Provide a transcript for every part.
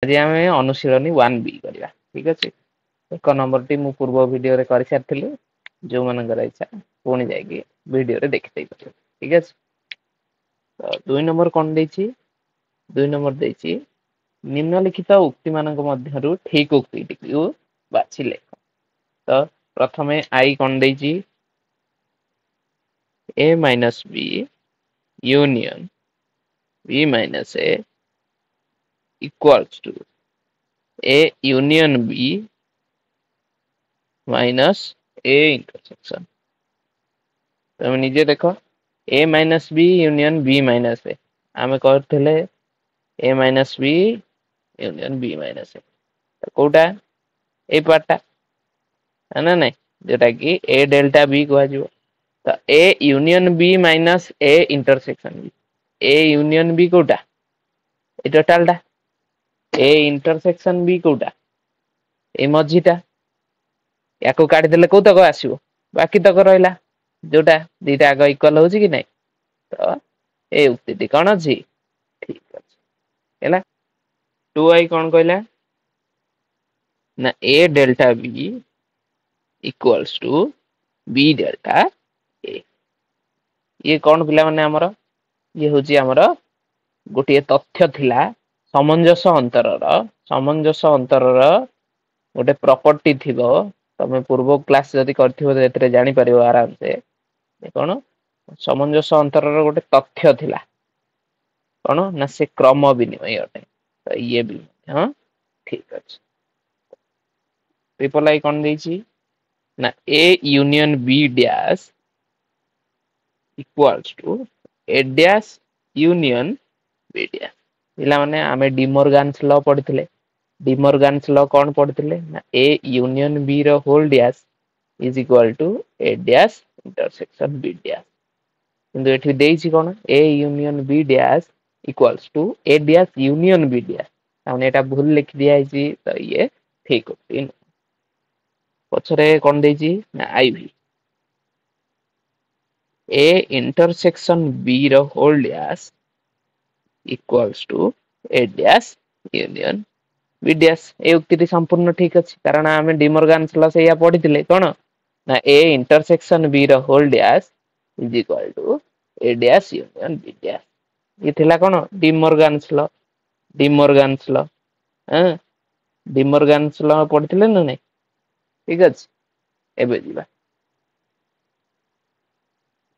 आज आम अनुशीलनी 1B करवा ठीक अच्छे। एक नंबर टी मु पूर्व वीडियो रे कर सारी जो मनकर इच्छा पुणी जाकि वीडियो रे देखते ठीक है। तो 2 नंबर कौन देछि 2 नंबर देछि निम्नलिखित उक्ति मानक मध्यरु ठीक उक्ति टिकु बाछि लेख। तो प्रथमे आई कौन देछि a minus b union b minus a equals to a union b minus a intersection। तुम निजे देखो a minus b union b minus a आमे करथिले a minus b union b minus a तो कोटा ए पार्टा है ना नहीं जोटा कि a डेल्टा b को आजो। तो a union b minus a intersection b a union b कोटा ए टोटलटा a इंटरसेक्शन b कोटा ए मझीटा याको काटी देले को तक आसीबो बाकी तक रहला जोटा दीटा आग इक्वल होची कि नहीं। तो ए उक्ति कौन अछि ठीक अछि हैला 2i कौन कहला ना a delta b equals to b delta a। ये कौन पिला माने हमर ये होची हमर गोटे तथ्य थिला सामंजस्य अंतरर गोटे प्रॉपर्टी थिबो तमे पूर्व क्लास जदी करथिबो एतरे जानि परिबो आराम से कौन सामंजस्य अंतरर गोटे तथ्य थिला कौन ना से क्रम विनिमय अटे। तो ये भी हां ठीक अछि। ट्रिपल आई कौन देछि ना a union b dash equals to a dash union b dash. पिला माने आमे डिमोर्गन्स लॉ पढिथिले डिमोर्गन्स लॉ कौन पढिथिले ना a यूनियन b रो whole dash is equal to a dash intersection b dash. किंतु एठी देछि कोन a union b dash equals to a dash union b dash ताने एटा भूल लिख दिया हिची। तो ये ठीक होती पछरे कोन देछि ना iv a इंटरसेक्शन b रो whole dash equals to a dash union b dash. ए उक्ति संपूर्ण ठीक अछि कारण आमे डिमोर्गन्स लॉ से या पढिथिले कोन ना a इंटरसेक्शन b रो whole dash is equal to a dash union b dash. ये थिला कोन डिमोर्गन्स लॉ हां डिमोर्गन्स लॉ पढिथिले न नै ठीक अछि। एबे दिबा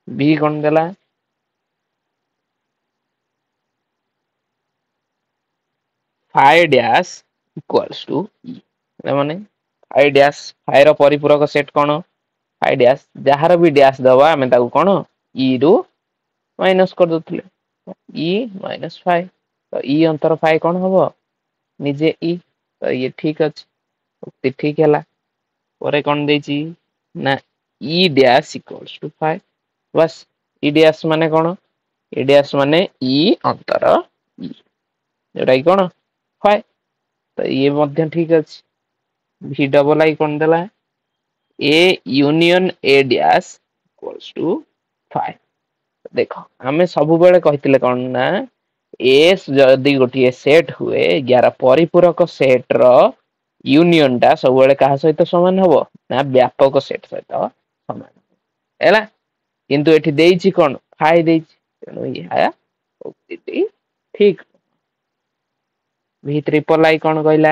b कोन देला phi dash equals to e माने phi डैश phi रो परिपूरक सेट कोन phi डैश जहार भी डैश दबा हमें ताको कोन e रो माइनस कर दउथिले e माइनस phi। तो e अंतर phi कोन हबो निजे e। तो ये ठीक अछि उक्ति ठीक हैला ओरे कोन देछि ना e dash equals to phi बस e डैश माने कोन e डैश माने e अंतर e जोटा कि कोन phi। तो ये मध्य ठीक अछि v डबल आई कोन देला a union a dash equals to phi। देखो हमें सब बेले कहितले कोन ना s जदी गोटे सेट हुए यार परिपूरक सेट रो यूनियन टा सब बेले कहा सहित समान हबो ना व्यापक सेट सहित समान हैला। किंतु एठी देछि कोन phi देछि तेनो या उक्ति ठीक। v ट्रिपल आई कोन कहला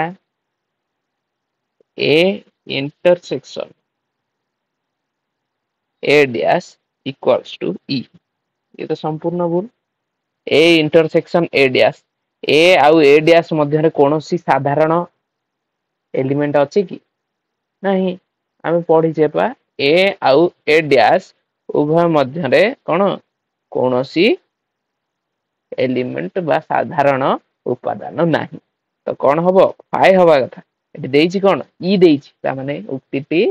a intersection a dash equals to e। ये तो संपूर्ण भूल a intersection a dash a आउ a डैश मध्य रे कोनोसी साधारण एलिमेंट अछि कि नहीं आमे पढि जेबा a आउ a डैश उभय मध्य रे कोन कोनोसी एलिमेंट बा साधारण उपादान नाही। तो कोन हबो phi हबा कथा एठी देछि कोन e देछि ता माने उक्तिटी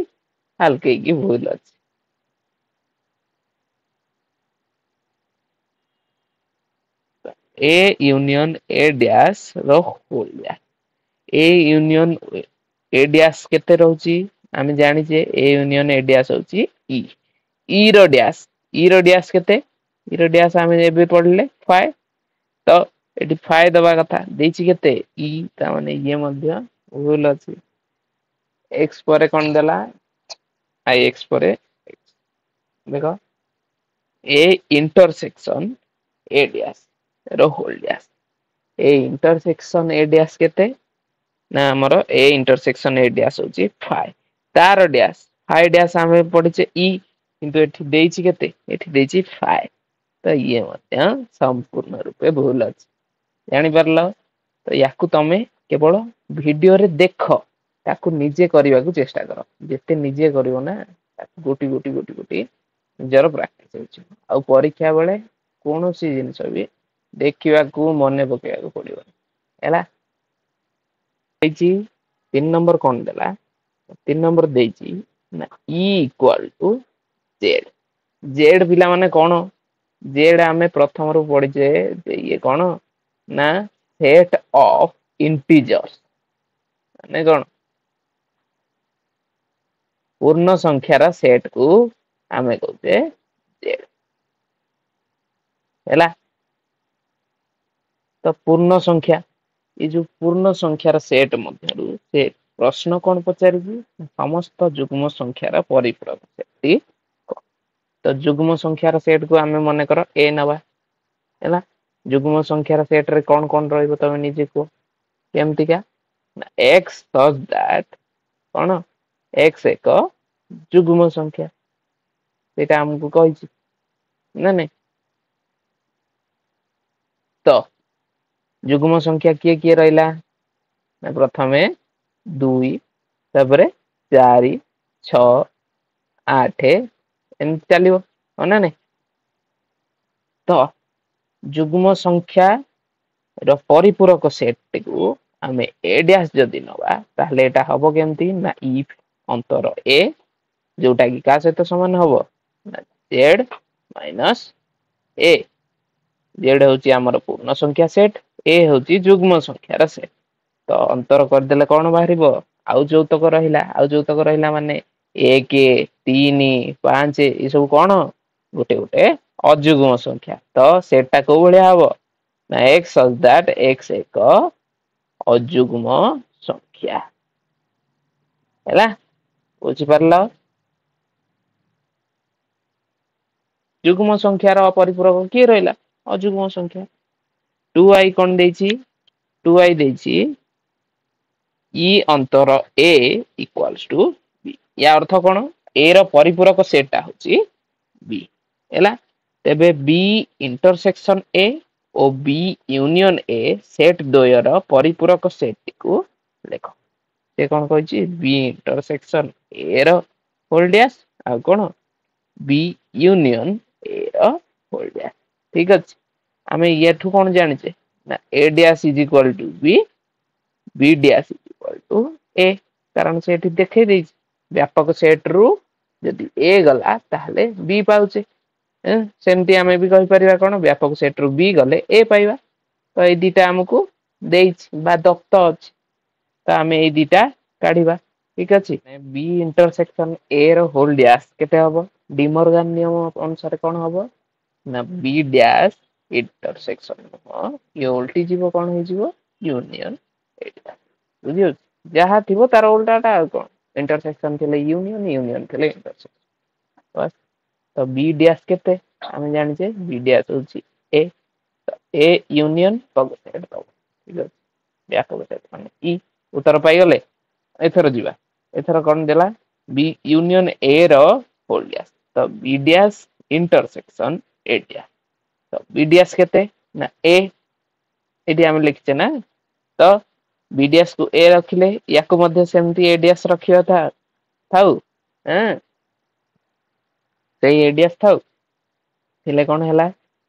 हल्के की भूल अछि। a यूनियन a डैश रो whole dash a union a dash केते रहउची आमे जानि जे a यूनियन a डैश होची e e रो डैश केते e रो डैश आमे एबे पढले phi। तो एटी फाइ दबा कथा देछि केते ई ता माने ये मध्य भूल अछि x परे कोन देला आई x परे देखो ए इंटरसेक्शन ए डैश रो whole dash A intersection A dash केते ना हमर ए इंटरसेक्शन ए डैश होची फाइ तार डैश फाइ डैश आमे पढिचे ई किंतु एठी देछि केते एठी देछि फाइ तो ये मध्य संपूर्ण रूपे भूल अछि जानि परलो तो याकू तमे केवल वीडियो रे देखो ताकू निजे करबा को चेष्टा करो जेते निजे करिवो ना गोटी गोटी गोटी गोटी निजर प्रैक्टिस होची आ परीक्षा बेले कोनोसी जिंस भी देखिबा को मने पकेबा को पड़िबो हैला देछि 3 नंबर कोन देला 3 नंबर देछि ना e equal to z z पिला माने कोन z आमे प्रथम रु पढिचे ये कोन ना सेट ऑफ इंटीजर्स माने कोन पूर्ण संख्यार सेट को आमे कहते z हैला तो पूर्ण संख्या ये जो पूर्ण संख्यार सेट मध्यरु से प्रश्न कोन पचारिबी समस्त जुग्म संख्यार परिपूरक सेटटी तो जुग्म संख्यार सेट को आमे मने करो a नबा हैला जुग्म संख्यार सेट रे कोन कोन रहइबो तमे निजे को केमति का x such that cone x एक जुग्म संख्या सेटा हमकु कहिछि ना नहीं तो जुग्म संख्या किए रहिला प्रथमे 2 तापरे 4 6 8 एम चलिबो ना नहीं तो जुग्म संख्या रो परिपूरक सेट को आमे ए डैश जदी नबा ताहले एटा हबो केमति ना इफ अंतर ए जोटा की का सहित समान हबो ना z माइनस a z होची हमर पूर्ण संख्या सेट a होची जुग्म संख्यार सेट तो अंतर कर देले कोन बाहरिबो आउ जोतक रहिला माने 1 3 5 ई सब कोन गोटे गोटे अजुग्म संख्या तो सेटा को भलिया हबो ना x such that x एक अजुग्म संख्या हैला बुझि परलो जुग्म संख्यार अपरिपूरक की रहिला अजुग्म संख्या 2i कोन देछि 2i देछि ई अंतर a इक्वल्स टू b या अर्थ कोन a रो परिपूरक सेटटा होछि b हैला तेबे b इंटरसेक्शन a ओ b यूनियन a सेट द्वयर परिपूरक सेट को लेखो से कोन कहछि b इंटरसेक्शन a रो होल डैश आ कोन b यूनियन a रो होल डैश ठीक अछि हमें येठु कोन जानिचे ना a dash is equal to b dash is equal to a कारण से एठी देखै दै व्यापक सेट रु यदि a गला ताहले b पाउचे सेमती आमे भी कहि परिबा कोन व्यापक सेट रु b गले a पाइबा तो ए दिटा हमकु देइछ बा दत्त अछि तो आमे ए दिटा काढिबा ठीक अछि b इंटरसेक्शन a रो होल डैश केते हबो डी मॉर्गन नियम अनुसार कोन हबो ना b डैश इंटरसेक्शन ये उल्टी जीवो कोन हो जीवो यूनियन एटा बुझियो जहा थिबो तार उल्टाटा कोन इंटरसेक्शन थिले यूनियन यूनियन थिले इंटरसेक्शन बस तो b डैश केते हम जानि जे b डैश होची a तो a यूनियन पग सेट दो ठीक है व्यापक सेट माने ई उत्तर पाई गले एथर जीवा एथर कोन देला b यूनियन a रो होल डैश तो b dash intersection a dash तो b डैश केते ना a एडी हम लिखचे ना तो b डैश को a रखिले याको मध्ये सेमती a डैश रखियो था थाउ हैं सेही a डैश थाउ थिले कोन हैला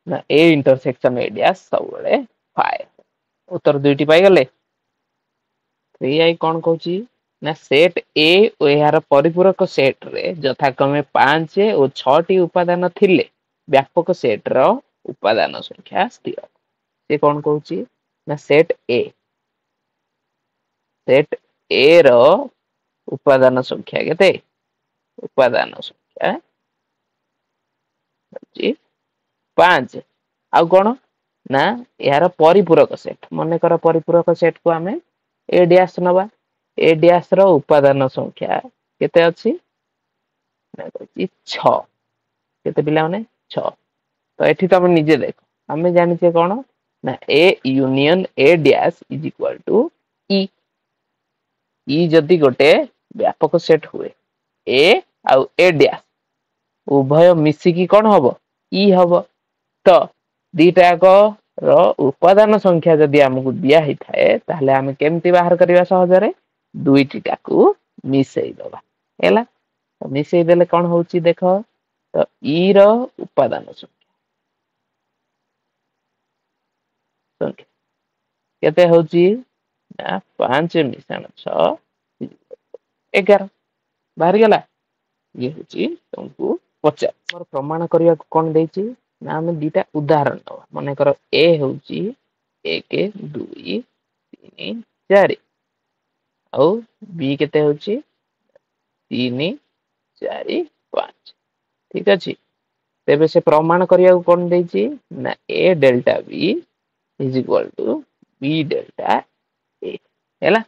ना a इंटरसेक्शन a डैश सब बेले 5 उत्तर दुईटी पाई गले 3i कोन कहूची ना सेट a ओ यार परिपूरक सेट रे यथाक्रमे 5 और 6 टी उपादान थिले व्यापक सेट रो उपादान संख्या स्थिर से कोन कहूची ना सेट a रो उपादान संख्या केते उपादान संख्या जी 5 आ कोन ना यार परिपूरक सेट मन कर परिपूरक सेट को आम ए डैश नवा ए डैश रो उपादान संख्या केते अछि ना कहछि 6 केते पिला माने 6 तो एठी तमे निजे देखो हमें जानि छे कोन ना A union A dash is equal to E E जदि गोटे व्यापक सेट हुए ए आउ ए डैश उभय मिसिकी कोन हबो ई हबो तो दीटाक रो उपादान संख्या जदि हमकु दिया ही थाए ताहले हम केमती बाहर करिवा सहजरे दुईटी टाकू मिसेई दबा हैला तो मिसेई देले कोन होउची देखो तो ई रो उपादान संख्या केते होउची ना 5 मिश्रण 6 11 बाहर गेला ये होची तुमको 50 मोर प्रमाण करिया कोन देची ना हम दीटा उदाहरण दवा माने कर ए होची 1 2 3 4 औ बी केते होची 3 4 5 ठीक अछि तेबे से प्रमाण करिया कोन देची ना A delta B is equal to B delta A हैला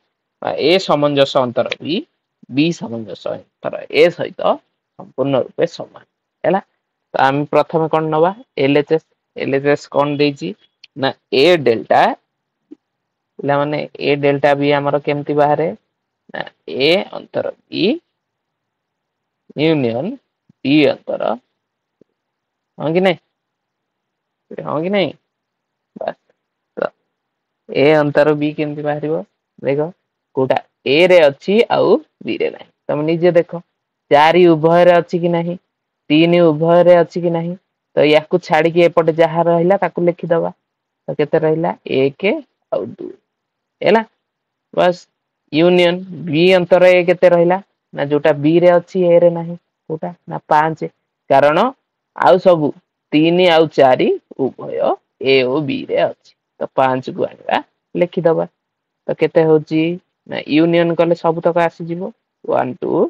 ए सामंजस्य अंतर बी सामंजस्य अंतर ए सहित संपूर्ण रूपे समान हैला तो हम प्रथम कोन नवा एलएचएस कोन देची ना ए डेल्टा पिला माने ए डेल्टा बी हमर केमती बाहरे ना ए अंतर बी यूनियन बी अंतर हां कि नहीं बस तो ए अंतर बी केमती बाहरिबो देखो कोटा ए रे अछि आउ बी रे नाही तुम निजे देखो 4 उभय रे अछि कि नाही 3 उभय रे अछि कि नाही तो याकू छाडी के एपटे जहा रहिला ताकू लिखि दबा तो केते रहिला 1 आउ 2 हैला बस यूनियन बी अंतर ए केते रहिला ना जोटा बी रे अछि ए रे नाही कोटा ना 5 कारण आउ सब 3 आउ 4 उभय ए ओ बी रे अछि तो 5 को आनिबा लिखि दबा तो केते होची ना यूनियन कले सब तक आसी जीवो 1 2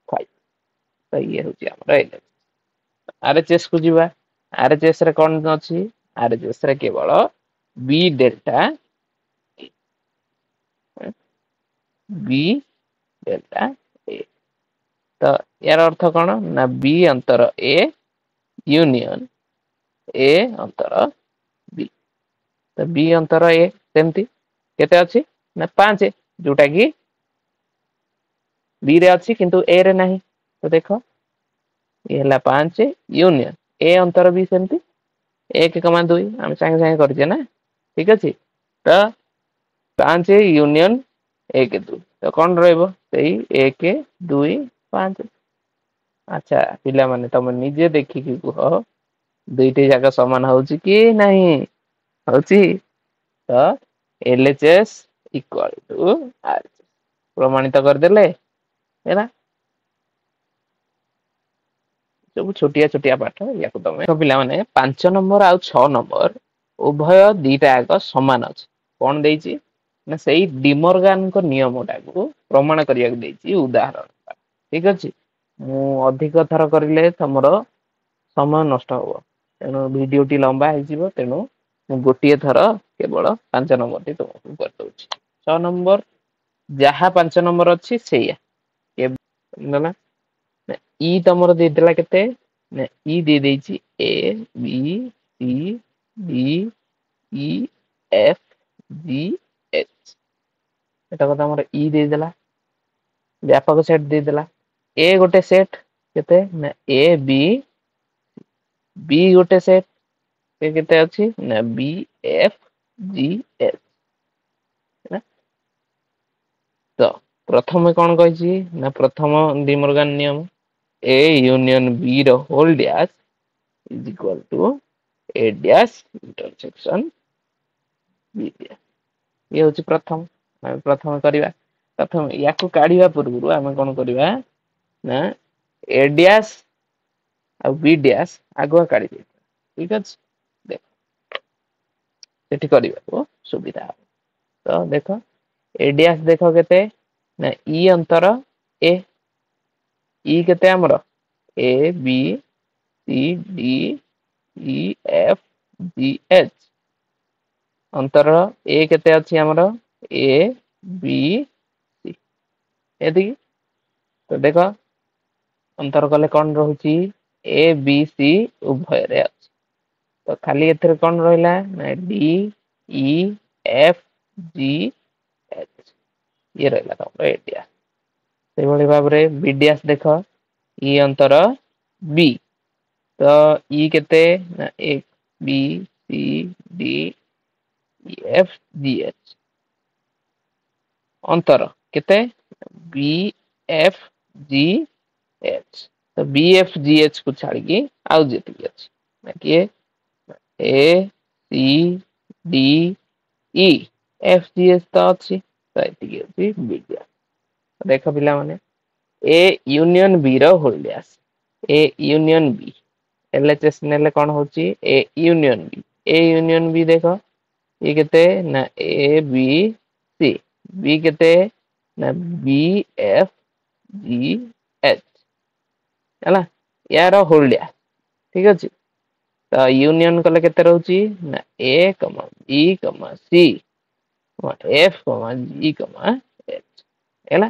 5 तो ये होची हमर एल आरएचएस को जीवा आरएचएस रे कोन अछि आरएचएस रे केवल बी डेल्टा बी डेल्टा ए तो यार अर्थ कोन ना बी अंतर ए यूनियन ए अंतर बी तो बी अंतर ए सेमती केते अछि ना 5 जोटा की बी रे अछि किंतु ए रे नाही तो देखो ये हला 5 यूनियन ए अंतर बी सेमती 1,2 हम संगे संगे करजे ना ठीक अछि तो 5 यूनियन 1 2 तो कोन रहइबो सेही 1 2 5 अच्छा पिला माने तुम निजे देखि कि कह दुईटी जाका समान होउची कि नहीं होउची तो एलएचएस इक्वल टू आरएचएस प्रमाणित कर देले हैना सब छोटिया छोटिया पाठ याको तमे तो पिला माने 5 नंबर आ 6 नंबर उभय दीटा एक समान अछि कोन देइची ना सेही डिमोर्गान को नियमटा को प्रमाण करिया देइची उदाहरण ठीक अछि मु अधिक थर करिले तमरो समय नष्ट हो तेणु वीडियो टी लंबा हो जिवो तेणु मु गोटिए थर केवल 5 नंबर टी तुमको कर दउची 6 नंबर जहा 5 नंबर अछि सेया ना ई तमरो दे देला केते ना ई दे देइची A B C D E F G H एटा को तमरो ई दे देला व्यापक सेट दे देला ए गोटे सेट केते ना ए बी बी गोटे सेट के केते अछि ना बी एफ जी एच ना तो प्रथम कोन कहछि ना प्रथम डिमोर्गान नियम ए यूनियन बी रो whole dash is equal to A dash intersection B dash ये होछि प्रथम हम प्रथम करिवा प्रथम याकू काढिवा पूर्व हम कोन करिवा ना A dash uh B dash आगुआ काढि दे ठीक अछि देख सेठी करिवा को सुविधा तो देखो ए डैश देखो केते ना ई अंतर ए ई केते हमरो A B C D E F G H अंतर ए केते अछि हमर ए बी सी एदी तो देखो अंतर कले कौन रहुची ए बी सी उभय रे अछि तो खाली एथरे कौन रहिला ना D E F G H ये रहिला तो एडिया से भली भाव रे बी डैश देखो ई अंतर बी तो ई केते ना A B C D E F G H अंतर केते बी एफ जी एच तो बी एफ जी एच को छाड़ी की आउ जेती अछि ना कि A C D E F G H तो अछि तो एती अछि बी देखो पिला माने ए यूनियन बी रो whole dash A union B LHS नेले कौन होची ए यूनियन बी देखो ये केते ना ए बी सी बी केते ना बी एफ जी एच हैला यार होल डैश ठीक अछि तो यूनियन कले केते रहउची ना A B C F G H हैला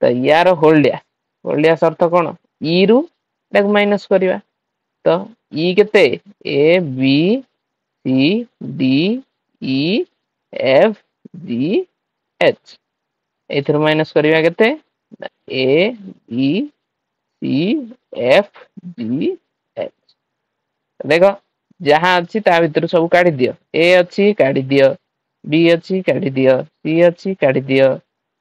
तो यार होल डैश अर्थ कोन ई रु ताक माइनस करबा तो ई केते A B C D E F G H एथर माइनस करबा केते A B C F G H देखो जहाँ अच्छी ता भीतर सब काढ़ी दियो ए अच्छी काढ़ी दियो बी अच्छी काढ़ी दियो सी अच्छी काढ़ी दियो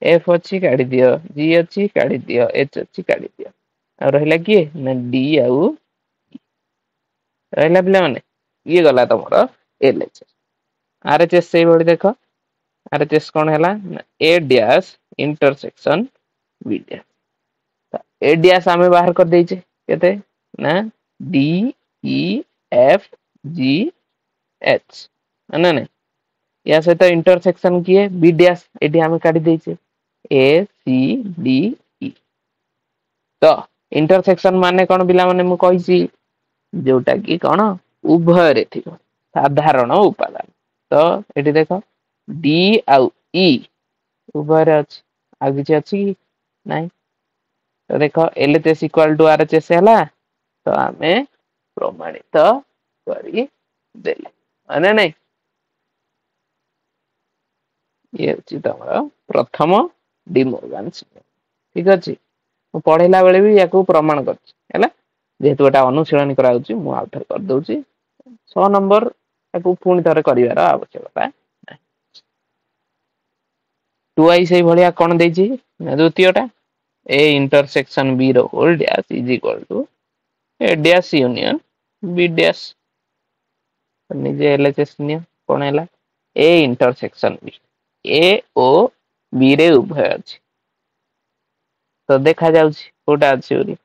एफ अच्छी काढ़ी दियो जी अच्छी काढ़ी दियो एच अच्छी काढ़ी दियो आ रहिला किए ना डी आउ रहिला पिला माने ये गला तमरो एलएचएस आरएचएस से बड़ी देखो आरएचएस कौन हैला ना A dash intersection B dash A dash हमें बाहर कर देइछे केते ना D E F G H ना ना या सहित इंटरसेक्शन किए बी डैश एटी हमें काटी देइछे ए सी डी ई तो इंटरसेक्शन माने कौन पिला माने मु कहिसी जोटा की कौन उभय रे थिबो साधारण उपादान तो एटी देखो डी आउ ई उभय रे अछि आ किछि अछि कि नाही तो देखो एलएचएस इक्वल टू आरएचएस हैला तो आमे प्रमाणित करी देले माने नाही ये अछि तमरो प्रथम डिमोर्गन ठीक अछि मु पढेला बेले भी याकू प्रमाण करछि हैला जेहेतु एटा अनुशीलन करा होछि मु आउथर कर दउछि 6 नंबर याकू पुणी थरे करिवार आवश्यकता टू आई से भलिया कोन देछि ना द्वितीयटा ए इंटरसेक्शन बी रो whole dash is equal to A dash union B dash निजे एलएचएस नियो कोन हैला ए इंटरसेक्शन बी ए ओ बी रे उभय अछि तो देखा जाउछि कोटा अछि ओरी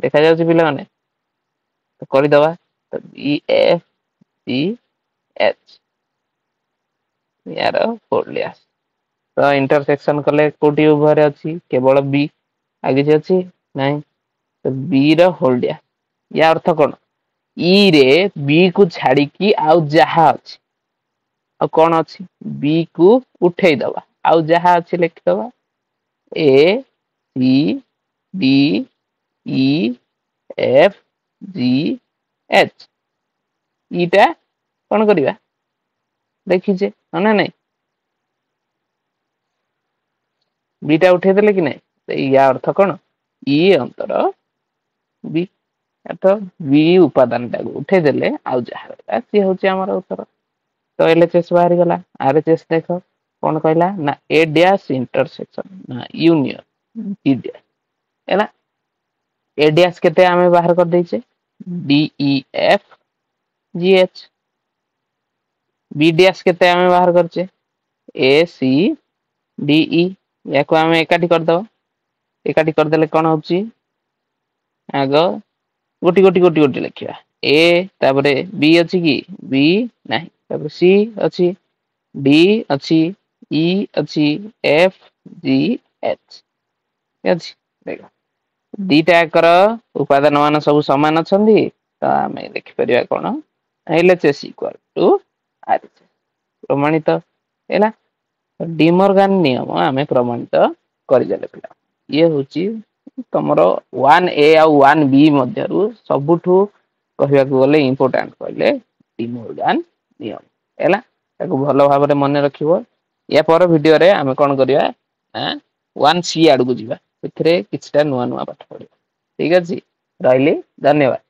देखा जाउछि पिला माने तो करि दबा तो बी एफ जी एच यार होल डैश तो इंटरसेक्शन कले कोटी उभय रे अछि केवल बी आगे जे अछि नाही तो बी रो होल डैश या अर्थ कोन ई रे बी को छाड़ी की आउ जहा अछि आ कोन अछि बी को उठेई दबा आउ जहा अछि लिखि दबा A C D E F G H ईटा कोन करिवा देखिजे ना नहीं बीटा उठे देले कि नहीं या अर्थ कोन ई अंतर बी अर्थ बी उपादान टा उठे देले आउ जहा रहला से होची हमर उत्तर तो एलएचएस बाहर गला आरएचएस देखो कौन कहला ना ए डैश इंटरसेक्शन ना यूनियन बी डैश हैला ए डैश केते हमें बाहर कर देइछे D E F G H B dash केते हमें बाहर करछे ए सी डी ई याको हमें एकाठी कर दो एकाठी कर देले कोन होची आगो गोटी गोटी गोटी गोटी लिखिया ए तापरे बी अछि की बी नाही तापरे सी अछि डी अछि ई अछि एफ जी एच अछि देखो दीटा कर उपादान मान सब समान अछंती तो हमें लिखि परिया कोन एलएचएस इक्वल टू आरएचएस प्रमाणित है डिमोर्गान नियम आम प्रमाणित करदेले पिला ये हूँ तुम 1A आउ 1B मध्यरु सबुठु कहवाक गले इम्पोर्टाट कहले डिमोर्गान नियम है भल भाव मन रखियो या पर वीडियो रे आमे कौन करवा 1C आड़ को जावा किछटा नुआ नुआ पाठ पढ़िया ठीक अच्छे रही धन्यवाद।